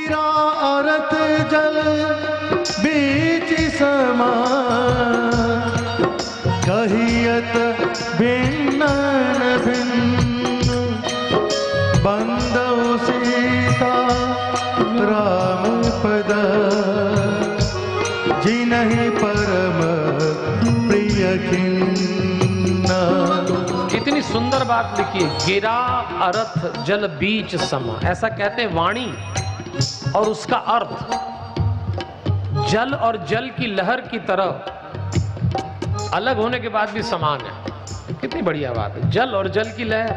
गिरा अरथ जल बीच समा, कहियत भिन्न भिन्न बंदौ सीता राम पद, जिन्हि परम प्रिय खिन्ना। कितनी सुंदर बात लिखी है, गिरा अर्थ जल बीच समा। ऐसा कहते हैं वाणी और उसका अर्थ जल और जल की लहर की तरह अलग होने के बाद भी समान है। कितनी बढ़िया बात है। जल और जल की लहर,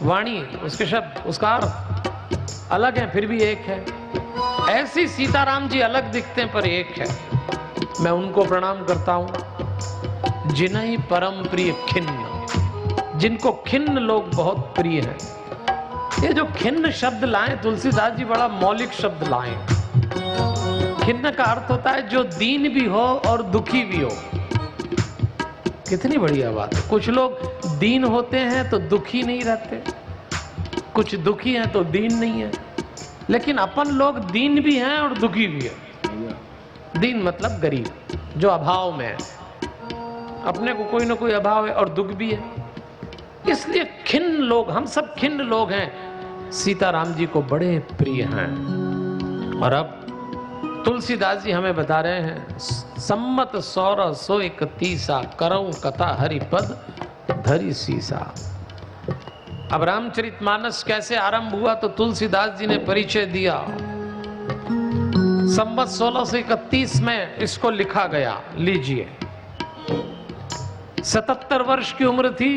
वाणी, उसके शब्द, उसका अर्थ अलग है फिर भी एक है। ऐसी सीताराम जी अलग दिखते हैं पर एक है। मैं उनको प्रणाम करता हूं जिन्हीं परम प्रिय खिन्न, जिनको खिन्न लोग बहुत प्रिय हैं। ये जो खिन्न शब्द लाए तुलसीदास जी बड़ा मौलिक शब्द लाए। खिन्न का अर्थ होता है जो दीन भी हो और दुखी भी हो। कितनी बढ़िया बात है। कुछ लोग दीन होते हैं तो दुखी नहीं रहते, कुछ दुखी हैं तो दीन नहीं है। लेकिन अपन लोग दीन भी हैं और दुखी भी है। दीन मतलब गरीब, जो अभाव में है, अपने को कोई ना कोई अभाव है और दुख भी है। इसलिए खिन्न लोग, हम सब खिन्न लोग हैं, सीताराम जी को बड़े प्रिय हैं। और अब तुलसीदास जी हमें बता रहे हैं, सम्मत 1631 करऊं कथा हरिपद धरि सीसा। अब रामचरितमानस कैसे आरंभ हुआ तो तुलसीदास जी ने परिचय दिया। संवत 1631 में इसको लिखा गया। लीजिए, 77 वर्ष की उम्र थी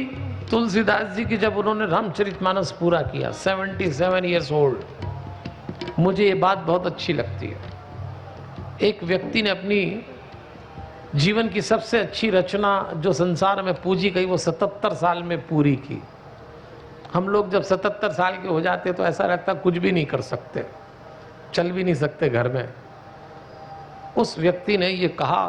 तुलसीदास जी की जब उन्होंने रामचरितमानस पूरा किया। 77 ईयर्स ओल्ड। मुझे ये बात बहुत अच्छी लगती है। एक व्यक्ति ने अपनी जीवन की सबसे अच्छी रचना जो संसार में पूजी गई वो 77 साल में पूरी की। हम लोग जब 77 साल के हो जाते तो ऐसा लगता कुछ भी नहीं कर सकते, चल भी नहीं सकते घर में। उस व्यक्ति ने ये कहा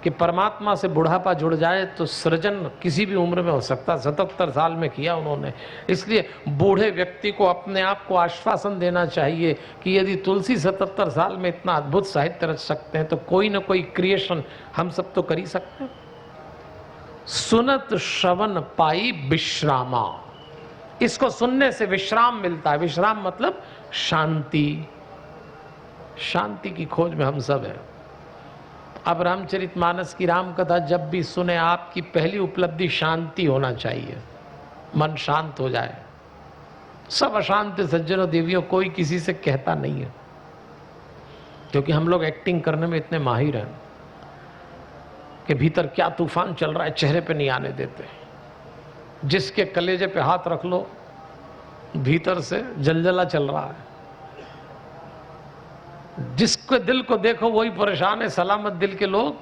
कि परमात्मा से बुढ़ापा जुड़ जाए तो सृजन किसी भी उम्र में हो सकता। 77 साल में किया उन्होंने। इसलिए बूढ़े व्यक्ति को अपने आप को आश्वासन देना चाहिए कि यदि तुलसी 77 साल में इतना अद्भुत साहित्य रच सकते हैं तो कोई ना कोई क्रिएशन हम सब तो कर ही सकते हैं। सुनत श्रवण पाई विश्रामा, इसको सुनने से विश्राम मिलता है। विश्राम मतलब शांति। शांति की खोज में हम सब हैं। अब रामचरितमानस की राम कथा जब भी सुने, आपकी पहली उपलब्धि शांति होना चाहिए, मन शांत हो जाए। सब अशांत सज्जनों देवियों, कोई किसी से कहता नहीं है, क्योंकि हम लोग एक्टिंग करने में इतने माहिर हैं कि भीतर क्या तूफान चल रहा है चेहरे पे नहीं आने देते। जिसके कलेजे पे हाथ रख लो भीतर से जलजला चल रहा है। जिसके दिल को देखो वही परेशान है। सलामत दिल के लोग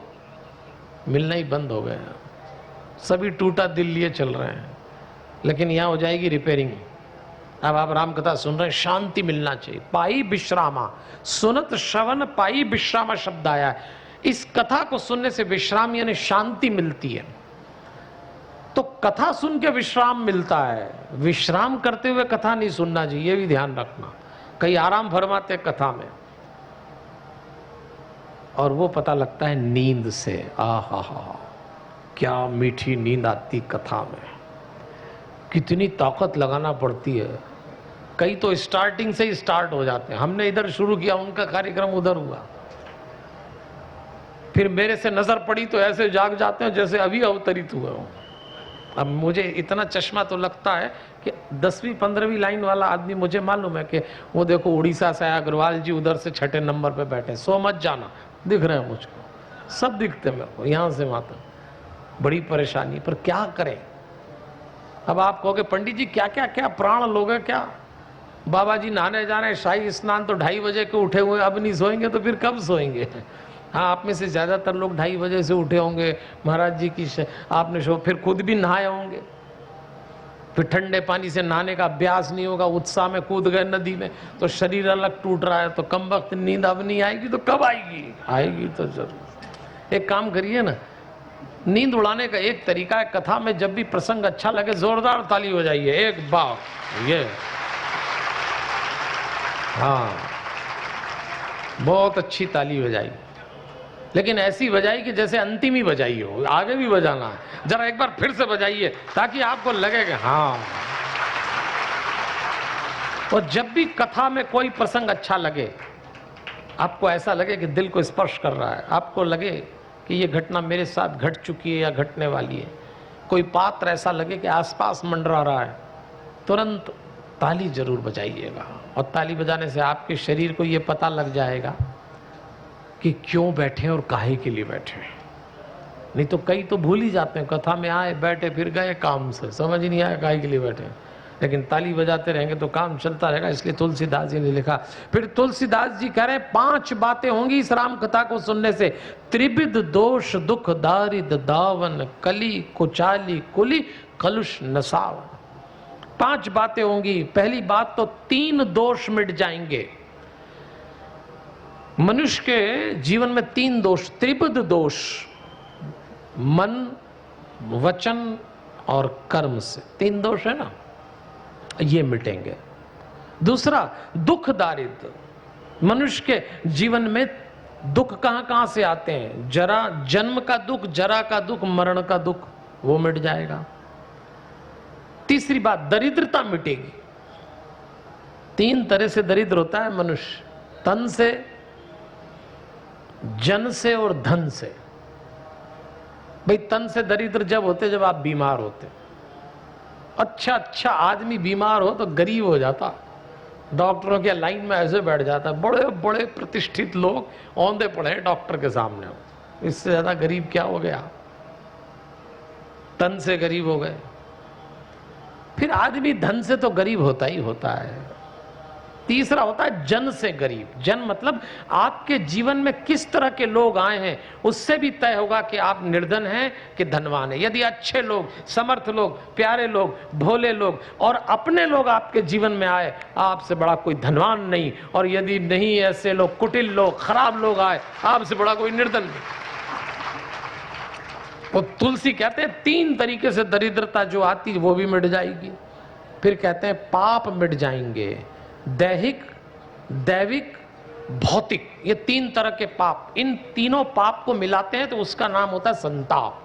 मिलना ही बंद हो गए हैं। सभी टूटा दिल लिए चल रहे हैं। लेकिन यहां हो जाएगी रिपेयरिंग। अब आप राम कथा सुन रहे हैं, शांति मिलना चाहिए। पाई विश्रामा, सुनत श्रवण पाई विश्रामा शब्द आया है। इस कथा को सुनने से विश्राम यानी शांति मिलती है। तो कथा सुन के विश्राम मिलता है, विश्राम करते हुए कथा नहीं सुनना चाहिए। ये भी ध्यान रखना। कई आराम फरमाते कथा में और वो पता लगता है नींद से। आहा हा, क्या मीठी नींद आती कथा में। कितनी ताकत लगाना पड़ती है। कई तो स्टार्टिंग से ही स्टार्ट हो जाते हैं। हमने इधर शुरू किया, उनका कार्यक्रम उधर हुआ, फिर मेरे से नजर पड़ी तो ऐसे जाग जाते हैं जैसे अभी अवतरित हुए हो। अब मुझे इतना चश्मा तो लगता है कि 10वीं 15वीं लाइन वाला आदमी मुझे मालूम है कि वो देखो उड़ीसा से आया अग्रवाल जी, उधर से 6ठे नंबर पे बैठे। सो मत जाना, दिख रहे हैं मुझको, सब दिखते मेरे को यहाँ से वहाँ तक। बड़ी परेशानी, पर क्या करें। अब आप कहोगे पंडित जी क्या क्या क्या प्राण लोग हैं क्या। बाबा जी नहाने जा रहे हैं, शाही स्नान तो 2:30 बजे के उठे हुए, अब नहीं सोएंगे तो फिर कब सोएंगे। हाँ, आप में से ज़्यादातर लोग 2:30 बजे से उठे होंगे। महाराज जी की आपने फिर खुद भी नहाए होंगे, फिर ठंडे पानी से नहाने का अभ्यास नहीं होगा, उत्साह में कूद गए नदी में तो शरीर अलग टूट रहा है। तो कम वक्त नींद अब नहीं आएगी तो कब आएगी? आएगी तो जरूर। एक काम करिए ना, नींद उड़ाने का एक तरीका है, कथा में जब भी प्रसंग अच्छा लगे जोरदार ताली हो जाइए एक बार। ये हाँ, बहुत अच्छी ताली बजाई, लेकिन ऐसी बजाई कि जैसे अंतिम ही बजाई हो, आगे भी बजाना है। जरा एक बार फिर से बजाइए ताकि आपको लगे कि हाँ। और जब भी कथा में कोई प्रसंग अच्छा लगे, आपको ऐसा लगे कि दिल को स्पर्श कर रहा है, आपको लगे कि ये घटना मेरे साथ घट चुकी है या घटने वाली है, कोई पात्र ऐसा लगे कि आसपास मंडरा रहा है, तुरंत ताली जरूर बजाइएगा। और ताली बजाने से आपके शरीर को ये पता लग जाएगा कि क्यों बैठे और काहे के लिए बैठे। नहीं तो कई तो भूल ही जाते हैं, कथा में आए बैठे फिर गए काम से, समझ ही नहीं आया काहे के लिए बैठे। लेकिन ताली बजाते रहेंगे तो काम चलता रहेगा। इसलिए तुलसीदास जी ने लिखा। फिर तुलसीदास जी कह रहे हैं 5 बातें होंगी इस राम कथा को सुनने से। त्रिविध दोष दुख दारिद दावन, कली कुचाली कुली कलुष नसावन। 5 बातें होंगी। पहली बात तो 3 दोष मिट जाएंगे। मनुष्य के जीवन में 3 दोष, त्रिविध दोष, मन, वचन और कर्म से 3 दोष है ना, ये मिटेंगे। दूसरा दुख दारिद्र, मनुष्य के जीवन में दुख कहां कहां से आते हैं? जरा, जन्म का दुख, जरा का दुख, मरण का दुख, वो मिट जाएगा। तीसरी बात दरिद्रता मिटेगी। 3 तरह से दरिद्र होता है मनुष्य, तन से, जन से और धन से। भाई तन से दरिद्र जब होते जब आप बीमार होते। अच्छा आदमी बीमार हो तो गरीब हो जाता, डॉक्टरों के लाइन में ऐसे बैठ जाता। बड़े बड़े प्रतिष्ठित लोग औंधे पड़े डॉक्टर के सामने, इससे ज्यादा गरीब क्या हो गया? तन से गरीब हो गए। फिर आदमी धन से तो गरीब होता ही होता है। तीसरा होता है जन से गरीब। जन मतलब आपके जीवन में किस तरह के लोग आए हैं, उससे भी तय होगा कि आप निर्धन हैं कि धनवान हैं। यदि अच्छे लोग, समर्थ लोग, प्यारे लोग, भोले लोग और अपने लोग आपके जीवन में आए, आपसे बड़ा कोई धनवान नहीं। और यदि नहीं, ऐसे लोग, कुटिल लोग, खराब लोग आए, आपसे बड़ा कोई निर्धन नहीं। वो तुलसी कहते हैं 3 तरीके से दरिद्रता जो आती वो भी मिट जाएगी। फिर कहते हैं पाप मिट जाएंगे, दैहिक, दैविक, भौतिक। ये 3 तरह के पाप, इन तीनों पाप को मिलाते हैं तो उसका नाम होता है संताप।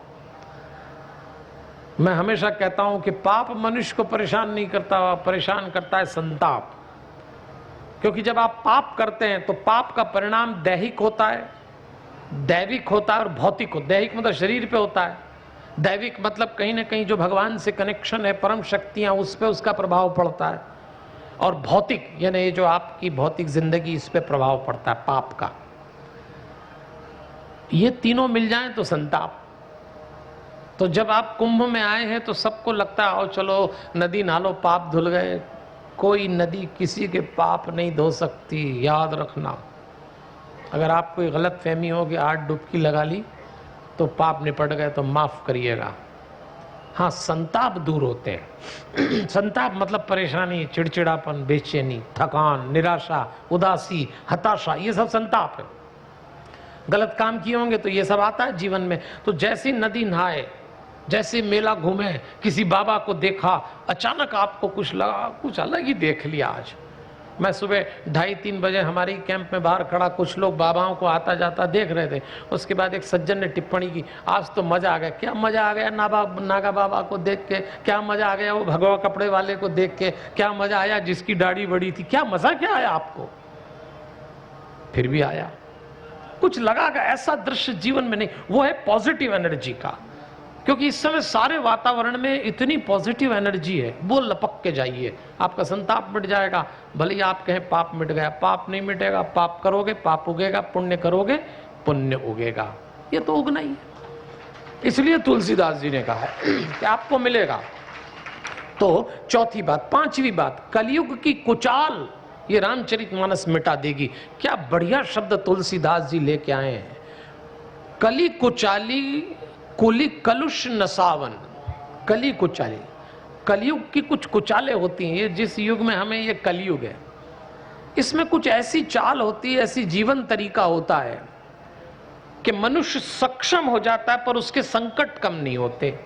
मैं हमेशा कहता हूं कि पाप मनुष्य को परेशान नहीं करता, परेशान करता है संताप। क्योंकि जब आप पाप करते हैं तो पाप का परिणाम दैहिक होता है, दैविक होता है और भौतिक होता है। दैहिक मतलब शरीर पे होता है, दैविक मतलब कहीं ना कहीं जो भगवान से कनेक्शन है, परम शक्तियां, उस पर उसका प्रभाव पड़ता है। और भौतिक यानी ये जो आपकी भौतिक जिंदगी, इस पे प्रभाव पड़ता है पाप का। ये तीनों मिल जाएं तो संताप। तो जब आप कुंभ में आए हैं तो सबको लगता है आओ चलो नदी नहालो, पाप धुल गए। कोई नदी किसी के पाप नहीं धो सकती, याद रखना। अगर आप कोई गलत फहमी हो कि 8 डुबकी लगा ली तो पाप निपट गए तो माफ करिएगा। हाँ, संताप दूर होते हैं। संताप मतलब परेशानी, चिड़चिड़ापन, बेचैनी, थकान, निराशा, उदासी, हताशा, ये सब संताप है। गलत काम किए होंगे तो ये सब आता है जीवन में। तो जैसी नदी नहाए, जैसे मेला घूमे, किसी बाबा को देखा, अचानक आपको कुछ लगा, कुछ अलग ही देख लिया। आज मैं सुबह 2:30-3 बजे हमारे कैंप में बाहर खड़ा, कुछ लोग बाबाओं को आता जाता देख रहे थे। उसके बाद एक सज्जन ने टिप्पणी की, आज तो मजा आ गया। क्या मजा आ गया? नागा बाबा को देख के क्या मजा आ गया? वो भगवा कपड़े वाले को देख के क्या मजा आया? जिसकी दाढ़ी बड़ी थी, क्या मजा क्या आया आपको? फिर भी आया, कुछ लगा। ऐसा दृश्य जीवन में नहीं, वो है पॉजिटिव एनर्जी का। क्योंकि इस समय सारे वातावरण में इतनी पॉजिटिव एनर्जी है, वो लपक के जाइए, आपका संताप मिट जाएगा। भले ही आप कहें पाप मिट गया, पाप नहीं मिटेगा। पाप करोगे पाप उगेगा, पुण्य करोगे पुण्य उगेगा। ये तो उगना ही है। इसलिए तुलसीदास जी ने कहा कि आपको मिलेगा। तो चौथी बात, 5वीं बात, कलयुग की कुचाल ये रामचरितमानस मिटा देगी। क्या बढ़िया शब्द तुलसीदास जी लेके आए हैं। कली कुचाली कुली कलुष नसावन। कली कुचाली, कलयुग की कुछ कुचालें होती हैं। ये जिस युग में हमें, ये कलयुग है, इसमें कुछ ऐसी चाल होती है, ऐसी जीवन तरीका होता है कि मनुष्य सक्षम हो जाता है पर उसके संकट कम नहीं होते।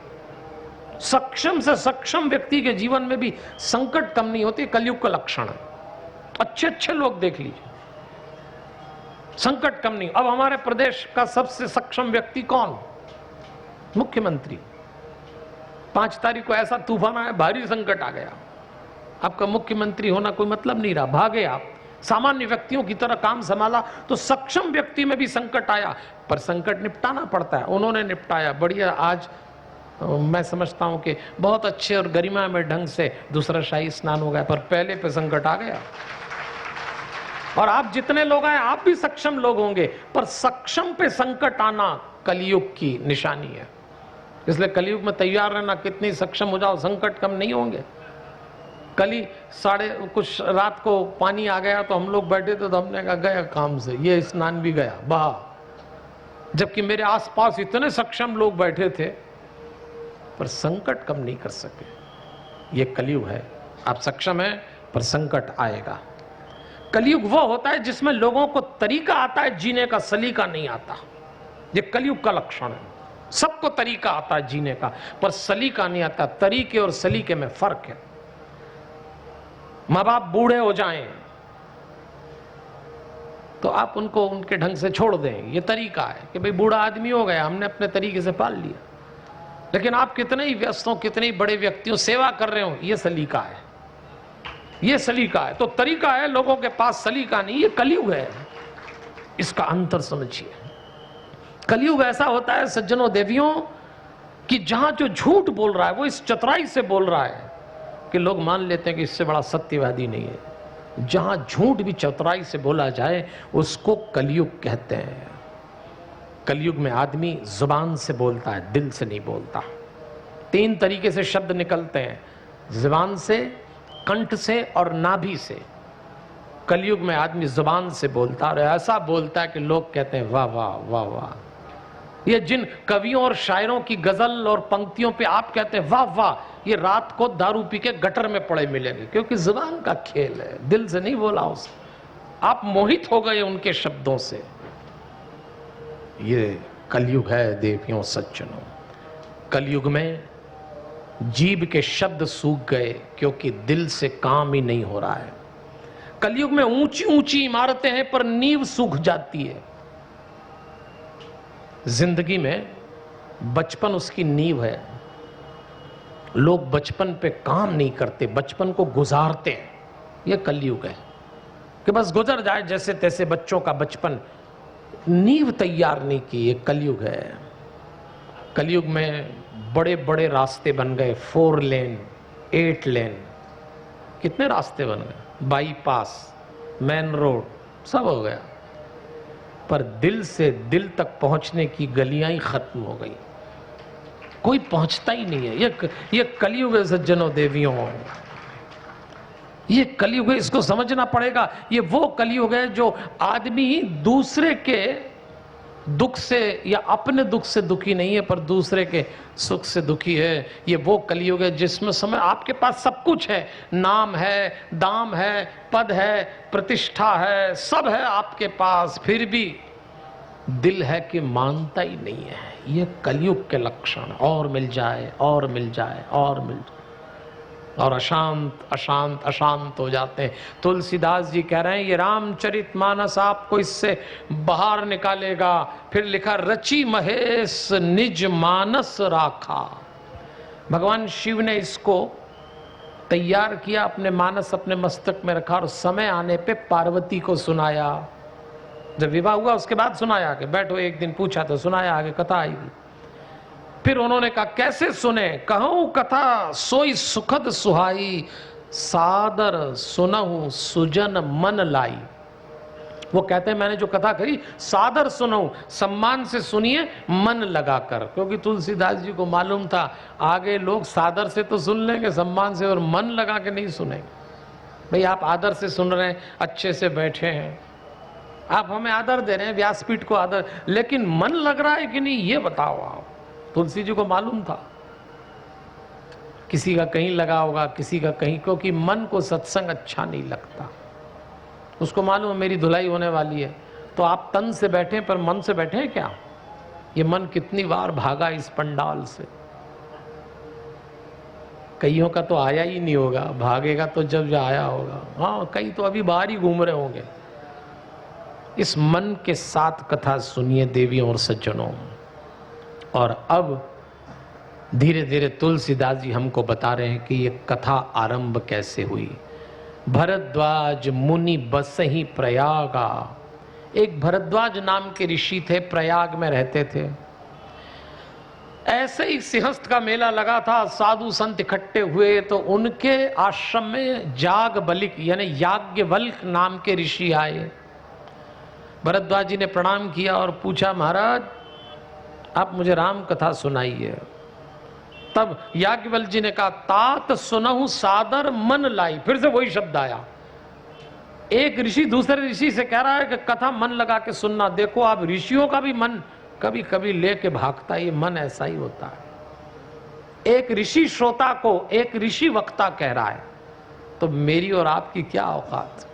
सक्षम से सक्षम व्यक्ति के जीवन में भी संकट कम नहीं होते। कलयुग का लक्षण है। अच्छे अच्छे लोग देख लीजिए, संकट कम नहीं। अब हमारे प्रदेश का सबसे सक्षम व्यक्ति कौन? मुख्यमंत्री। 5 तारीख को ऐसा तूफान आया, भारी संकट आ गया, आपका मुख्यमंत्री होना कोई मतलब नहीं रहा, भागे आप। सामान्य व्यक्तियों की तरह काम संभाला तो सक्षम व्यक्ति में भी संकट आया, पर संकट निपटाना पड़ता है, उन्होंने निपटाया बढ़िया। आज मैं समझता हूं कि बहुत अच्छे और गरिमा में ढंग से दूसरा शाही स्नान हो गया, पर पहले पे संकट आ गया। और आप जितने लोग आए आप भी सक्षम लोग होंगे, पर सक्षम पे संकट आना कलयुग की निशानी है। इसलिए कलयुग में तैयार रहना, कितनी सक्षम हो जाओ संकट कम नहीं होंगे। कल ही कुछ रात को पानी आ गया तो हम लोग बैठे थे, तो हमने कहा गया काम से, ये स्नान भी गया बहा। जबकि मेरे आसपास इतने सक्षम लोग बैठे थे, पर संकट कम नहीं कर सके। ये कलयुग है, आप सक्षम हैं पर संकट आएगा। कलयुग वो होता है जिसमें लोगों को तरीका आता है जीने का, सलीका नहीं आता। ये कलयुग का लक्षण है। सबको तरीका आता है जीने का, पर सलीका नहीं आता। तरीके और सलीके में फर्क है। माँ बाप बूढ़े हो जाएं तो आप उनको उनके ढंग से छोड़ दें, ये तरीका है कि भाई बूढ़ा आदमी हो गया, हमने अपने तरीके से पाल लिया। लेकिन आप कितने ही व्यस्त हो, कितने ही बड़े व्यक्तियों सेवा कर रहे हो, ये सलीका है, ये सलीका है। तो तरीका है, लोगों के पास सलीका नहीं, ये कलयुग है। इसका अंतर समझिए। कलयुग ऐसा होता है सज्जनों देवियों कि जहां जो झूठ बोल रहा है वो इस चतुराई से बोल रहा है कि लोग मान लेते हैं कि इससे बड़ा सत्यवादी नहीं है। जहां झूठ भी चतुराई से बोला जाए उसको कलयुग कहते हैं। कलयुग में आदमी जुबान से बोलता है, दिल से नहीं बोलता। 3 तरीके से शब्द निकलते हैं, जुबान से, कंठ से और नाभि से। कलयुग में आदमी जुबान से बोलता है और ऐसा बोलता है कि लोग कहते हैं वाह वाह वाह वाह। ये जिन कवियों और शायरों की गजल और पंक्तियों पे आप कहते हैं वाह वाह, ये रात को दारू पी के गटर में पड़े मिलेंगे, क्योंकि जुबान का खेल है, दिल से नहीं बोला उसे। आप मोहित हो गए उनके शब्दों से। ये कलयुग है देवियों सज्जनों। कलयुग में जीभ के शब्द सूख गए क्योंकि दिल से काम ही नहीं हो रहा है। कलयुग में ऊंची ऊंची इमारतें हैं पर नींव सूख जाती है। जिंदगी में बचपन उसकी नींव है। लोग बचपन पे काम नहीं करते, बचपन को गुजारते हैं। यह कलयुग है कि बस गुजर जाए जैसे तैसे बच्चों का बचपन, नींव तैयार नहीं की। ये कलयुग है। कलयुग में बड़े बड़े रास्ते बन गए, 4 लेन 8 लेन, कितने रास्ते बन गए, बाईपास, मेन रोड, सब हो गया, पर दिल से दिल तक पहुंचने की गलियां ही खत्म हो गई। कोई पहुंचता ही नहीं है। ये कलयुग है सज्जनों देवियों, ये कलयुग है, इसको समझना पड़ेगा। ये वो कलयुग है जो आदमी दूसरे के दुख से या अपने दुख से दुखी नहीं है, पर दूसरे के सुख से दुखी है। ये वो कलयुग है जिसमें समय आपके पास सब कुछ है, नाम है, दाम है, पद है, प्रतिष्ठा है, सब है आपके पास, फिर भी दिल है कि मानता ही नहीं है। ये कलयुग के लक्षण। और मिल जाए और मिल जाए और मिल जाए, और अशांत अशांत अशांत हो जाते हैं। तुलसीदास जी कह रहे हैं ये रामचरितमानस आपको इससे बाहर निकालेगा। फिर लिखा रची महेश निज मानस राखा। भगवान शिव ने इसको तैयार किया, अपने मानस अपने मस्तक में रखा और समय आने पे पार्वती को सुनाया। जब विवाह हुआ उसके बाद सुनाया कि बैठो, एक दिन पूछा तो सुनाया, आगे कथा आई। फिर उन्होंने कहा कैसे सुने, कहूं कथा सोई सुखद सुहाई, सादर सुनहु सुजन मन लाई। वो कहते हैं मैंने जो कथा करी सादर सुनहु, सम्मान से सुनिए, मन लगाकर, क्योंकि तुलसीदास जी को मालूम था आगे लोग सादर से तो सुन लेंगे, सम्मान से और मन लगा के नहीं सुनेंगे। भाई आप आदर से सुन रहे हैं, अच्छे से बैठे हैं, आप हमें आदर दे रहे हैं, व्यासपीठ को आदर, लेकिन मन लग रहा है कि नहीं ये बताओ आप। तुलसी जी को मालूम था किसी का कहीं लगा होगा, किसी का कहीं, क्योंकि मन को सत्संग अच्छा नहीं लगता। उसको मालूम है मेरी धुलाई होने वाली है, तो आप तन से बैठे पर मन से बैठे हैं क्या? ये मन कितनी बार भागा इस पंडाल से। कईयों का तो आया ही नहीं होगा, भागेगा तो जब आया होगा। हाँ, कई तो अभी बाहर ही घूम रहे होंगे। इस मन के साथ कथा सुनिए देवियों और सज्जनों। और अब धीरे धीरे तुलसीदास जी हमको बता रहे हैं कि ये कथा आरंभ कैसे हुई। भरद्वाज मुनि बसहि प्रयागा। एक भरद्वाज नाम के ऋषि थे, प्रयाग में रहते थे। ऐसे ही सिंहस्थ का मेला लगा था, साधु संत इकट्ठे हुए तो उनके आश्रम में जागबलिक यानी याज्ञवल्क नाम के ऋषि आए। भरद्वाज जी ने प्रणाम किया और पूछा, महाराज आप मुझे राम कथा सुनाइए। तब याज्ञवल्क जी ने कहा, तात सुनहु सादर मन लाई। फिर से वही शब्द आया। एक ऋषि दूसरे ऋषि से कह रहा है कि कथा मन लगा के सुनना। देखो आप ऋषियों का भी मन कभी कभी लेके भागता है, ये मन ऐसा ही होता है। एक ऋषि श्रोता को एक ऋषि वक्ता कह रहा है तो मेरी और आपकी क्या औकात।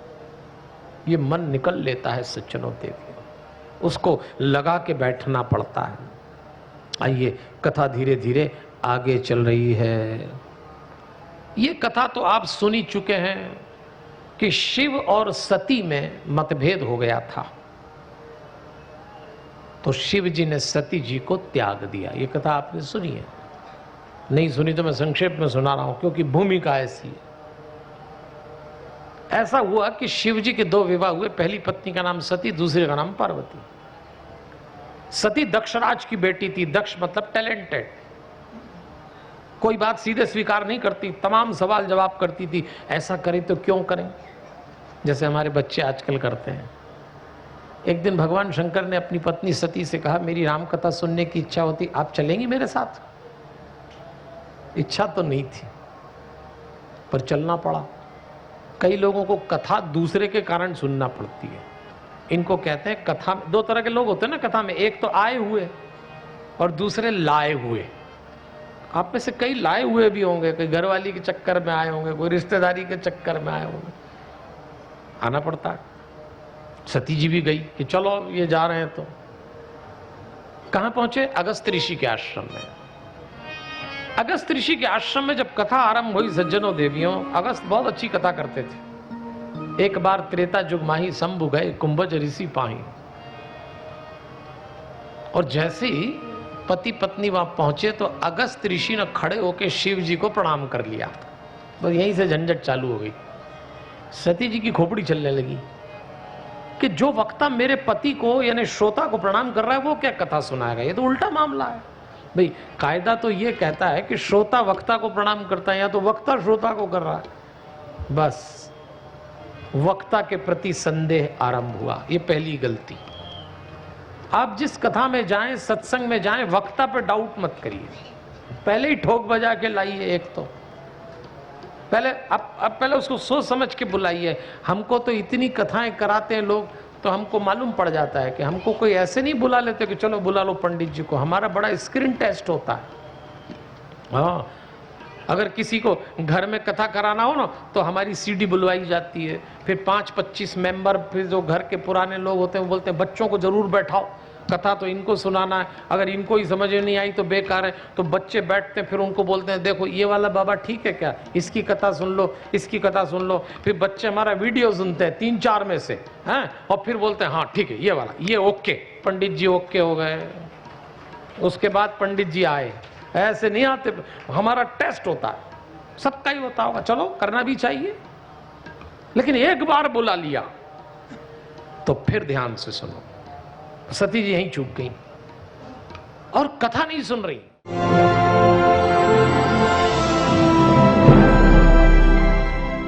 ये मन निकल लेता है सज्जनों, देखिए उसको लगा के बैठना पड़ता है। आइए कथा धीरे धीरे आगे चल रही है। ये कथा तो आप सुन ही चुके हैं कि शिव और सती में मतभेद हो गया था, तो शिव जी ने सती जी को त्याग दिया। ये कथा आपने सुनी है? नहीं सुनी तो मैं संक्षेप में सुना रहा हूं क्योंकि भूमिका ऐसी है। ऐसा हुआ कि शिव जी के दो विवाह हुए। पहली पत्नी का नाम सती, दूसरे का नाम पार्वती। सती दक्षराज की बेटी थी। दक्ष मतलब टैलेंटेड, कोई बात सीधे स्वीकार नहीं करती, तमाम सवाल जवाब करती थी। ऐसा करें तो क्यों करें, जैसे हमारे बच्चे आजकल करते हैं। एक दिन भगवान शंकर ने अपनी पत्नी सती से कहा, मेरी राम कथा सुनने की इच्छा होती, आप चलेंगी मेरे साथ? इच्छा तो नहीं थी पर चलना पड़ा। कई लोगों को कथा दूसरे के कारण सुनना पड़ती है। इनको कहते हैं कथा में दो तरह के लोग होते हैं ना कथा में, एक तो आए हुए और दूसरे लाए हुए। आप में से कई लाए हुए भी होंगे, कोई घरवाली के चक्कर में आए होंगे, कोई रिश्तेदारी के चक्कर में आए होंगे, आना पड़ता है। सती जी भी गई कि चलो ये जा रहे हैं। तो कहां पहुंचे? अगस्त ऋषि के आश्रम में। अगस्त ऋषि के आश्रम में जब कथा आरंभ हुई सज्जनों देवियों, अगस्त बहुत अच्छी कथा करते थे। एक बार त्रेता जुग माही शंभु गए कुंभज ऋषि पाही। और जैसे ही पति पत्नी वहां पहुंचे तो अगस्त ऋषि ने खड़े होकर शिव जी को प्रणाम कर लिया। तो यहीं से झंझट चालू हो गई। सती जी की खोपड़ी चलने लगी कि जो वक्ता मेरे पति को यानी श्रोता को प्रणाम कर रहा है वो क्या कथा सुनाएगा, ये तो उल्टा मामला है। भाई कायदा तो ये कहता है कि श्रोता वक्ता को प्रणाम करता है, या तो वक्ता श्रोता को कर रहा है। बस वक्ता के प्रति संदेह आरंभ हुआ। ये पहली गलती। आप जिस कथा में जाएं, सत्संग में जाएं, वक्ता पे डाउट मत करिए। पहले ही ठोक बजा के लाइए। एक तो पहले अब पहले उसको सोच समझ के बुलाइए। हमको तो इतनी कथाएं कराते हैं लोग, तो हमको मालूम पड़ जाता है कि हमको कोई ऐसे नहीं बुला लेते कि चलो बुला लो पंडित जी को। हमारा बड़ा स्क्रीन टेस्ट होता है। हाँ, अगर किसी को घर में कथा कराना हो ना तो हमारी सीडी बुलवाई जाती है। फिर 5-25 मेंबर, फिर जो घर के पुराने लोग होते हैं वो बोलते हैं बच्चों को जरूर बैठाओ, कथा तो इनको सुनाना है। अगर इनको ही समझ में नहीं आई तो बेकार है। तो बच्चे बैठते हैं, फिर उनको बोलते हैं देखो ये वाला बाबा ठीक है क्या, इसकी कथा सुन लो, इसकी कथा सुन लो। फिर बच्चे हमारा वीडियो सुनते हैं 3-4 में से हैं, और फिर बोलते हैं हाँ ठीक है ये वाला, ये ओके। पंडित जी ओके हो गए। उसके बाद पंडित जी आए। ऐसे नहीं आते, हमारा टेस्ट होता है, सबका ही होता होगा, चलो करना भी चाहिए। लेकिन एक बार बुला लिया तो फिर ध्यान से सुनो। सती जी यहीं चूक गई और कथा नहीं सुन रही।